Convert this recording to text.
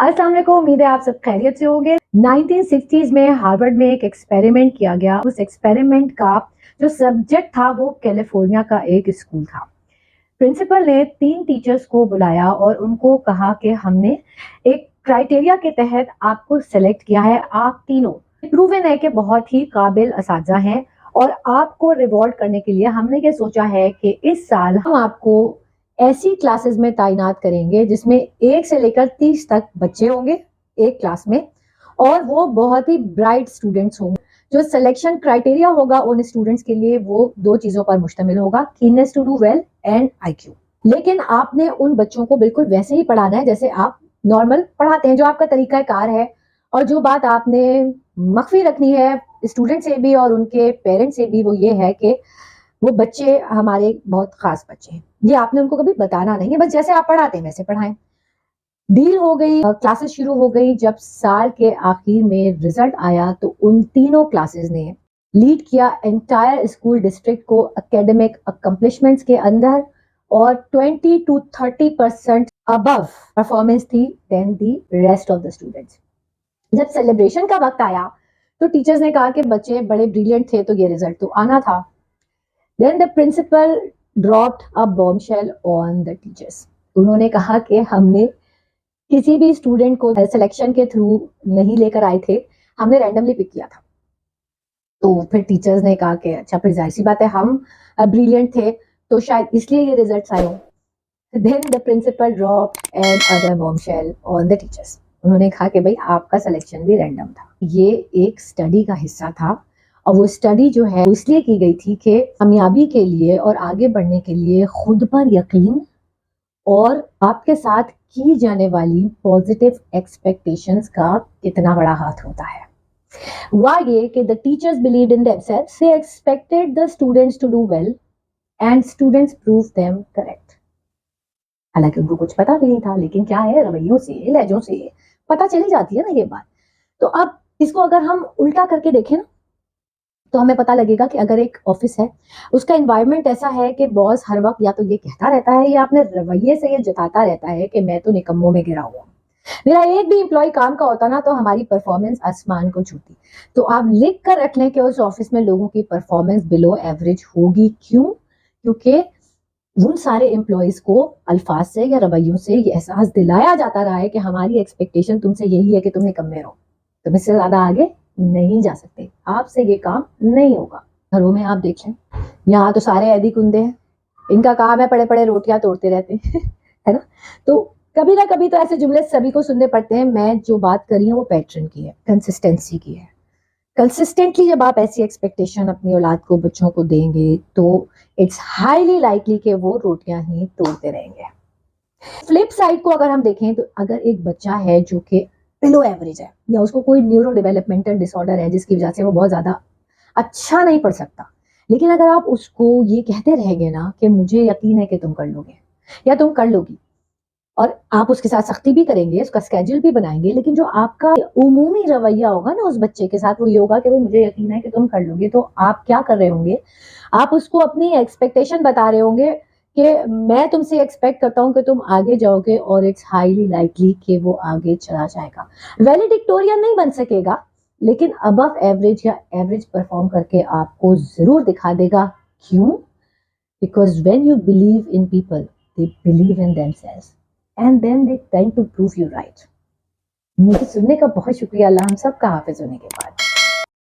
अस्सलाम वालेकुम, उम्मीद है आप सब खैरियत से होंगे। 1960s में हार्वर्ड में एक एक्सपेरिमेंट किया गया। उस एक्सपेरिमेंट का जो सब्जेक्ट था वो कैलिफोर्निया का एक स्कूल था। प्रिंसिपल ने 3 टीचर्स को बुलाया और उनको कहा कि हमने एक क्राइटेरिया के तहत आपको सेलेक्ट किया है। आप तीनों प्रूवन है कि बहुत ही काबिल असातिज़ा हैं और आपको रिवॉर्ड करने के लिए हमने ये सोचा है कि इस साल हम आपको ऐसी क्लासेस में तैनात करेंगे जिसमें 1 से लेकर 30 तक बच्चे होंगे एक क्लास में, और वो बहुत ही ब्राइट स्टूडेंट्स होंगे। जो सिलेक्शन क्राइटेरिया होगा उन स्टूडेंट्स के लिए वो 2 चीजों पर मुश्तमिल होगा, keenness to do well and IQ. लेकिन आपने उन बच्चों को बिल्कुल वैसे ही पढ़ाना है जैसे आप नॉर्मल पढ़ाते हैं, जो आपका तरीका कार है। और जो बात आपने मख्फी रखनी है स्टूडेंट से भी और उनके पेरेंट्स से भी, वो ये है कि वो बच्चे हमारे बहुत खास बच्चे हैं। ये आपने उनको कभी बताना नहीं है, बस जैसे आप पढ़ाते हैं वैसे पढ़ाएं। डील हो गई, क्लासेस शुरू हो गई। जब साल के आखिर में रिजल्ट आया तो उन तीनों क्लासेस ने लीड किया एंटायर स्कूल डिस्ट्रिक्ट को एकेडमिक अकम्पलिशमेंट्स के अंदर, और 20 to 30% अबव परफॉर्मेंस थी than the rest of the students. जब सेलिब्रेशन का वक्त आया तो टीचर्स ने कहा कि बच्चे बड़े ब्रिलियंट थे तो ये रिजल्ट तो आना था। Then the principal dropped a bombshell on the teachers. उन्होंने कहा कि हमने किसी भी स्टूडेंट को सिलेक्शन के थ्रू नहीं लेकर आए थे, हमने रैंडमली पिक किया था। तो फिर टीचर्स ने कहा कि अच्छा, फिर जाहिर सी बात है हम ब्रिलियंट थे तो शायद इसलिए ये रिजल्ट्स आए। Then the principal dropped another bombshell on the teachers. उन्होंने कहा कि भाई आपका सिलेक्शन भी रैंडम था। ये एक स्टडी का हिस्सा था और वो स्टडी जो है वो इसलिए की गई थी कि कामयाबी के लिए और आगे बढ़ने के लिए खुद पर यकीन और आपके साथ की जाने वाली पॉजिटिव एक्सपेक्टेशंस का कितना बड़ा हाथ होता है। हुआ ये कि the teachers believed in themselves, they expected the students to do well and students prove them correct. हालांकि उनको कुछ पता भी नहीं था, लेकिन क्या है, रवैयों से लहजों से पता चली जाती है ना ये बात। तो अब इसको अगर हम उल्टा करके देखें ना तो हमें पता लगेगा कि अगर एक ऑफिस है, उसका एनवायरनमेंट ऐसा है कि बॉस हर वक्त या तो ये कहता रहता है या अपने रवैये से ये जताता रहता है कि मैं तो निकम्मों में गिरा हुआ, मेरा एक भी एम्प्लॉय काम का होता ना तो हमारी परफॉर्मेंस आसमान को छूती। तो आप लिख कर रख लें कि उस ऑफिस में लोगों की परफॉर्मेंस बिलो एवरेज होगी। क्यों? क्योंकि उन सारे एम्प्लॉयज को अल्फाज से या रवैयों से ये एहसास दिलाया जाता रहा है कि हमारी एक्सपेक्टेशन तुमसे यही है कि तुम निकम्मे रहो, तुम इससे ज्यादा आगे नहीं जा सकते, आपसे ये काम नहीं होगा। घरों में आप देखें, यहाँ तो सारे ऐदी कुंदे हैं, इनका काम है पड़े पड़े रोटियां तोड़ते रहते हैं है ना। तो कभी ना कभी तो ऐसे जुमले सभी को सुनने पड़ते हैं। मैं जो बात कर रही हूँ वो पैटर्न की है, कंसिस्टेंसी की है। कंसिस्टेंटली जब आप ऐसी एक्सपेक्टेशन अपनी औलाद को, बच्चों को देंगे तो इट्स हाईली लाइकली कि वो रोटियां ही तोड़ते रहेंगे। फ्लिप साइड को अगर हम देखें तो अगर एक बच्चा है जो कि बिलो एवरेज है या उसको कोई न्यूरो डेवलपमेंटल डिसऑर्डर है जिसकी वजह से वो बहुत ज्यादा अच्छा नहीं पढ़ सकता, लेकिन अगर आप उसको ये कहते रहेंगे ना कि मुझे यकीन है कि तुम कर लोगे या तुम कर लोगी, और आप उसके साथ सख्ती भी करेंगे, उसका स्केड्यूल भी बनाएंगे, लेकिन जो आपका उमूमी रवैया होगा ना उस बच्चे के साथ वो ये होगा कि मुझे यकीन है कि तुम कर लोगे, तो आप क्या कर रहे होंगे, आप उसको अपनी एक्सपेक्टेशन बता रहे होंगे कि मैं तुमसे एक्सपेक्ट करता हूं कि तुम आगे जाओगे, और इट्स हाईली लाइकली कि वो आगे चला जाएगा। वैलिडिक्टोरियन नहीं बन सकेगा, लेकिन अबव एवरेज या एवरेज परफॉर्म करके आपको जरूर दिखा देगा। क्यों? Because when you believe in people they believe in themselves and then they tend to prove you right. मुझे सुनने का बहुत शुक्रिया। अल्लाह हम सब का हाफिज होने के बाद।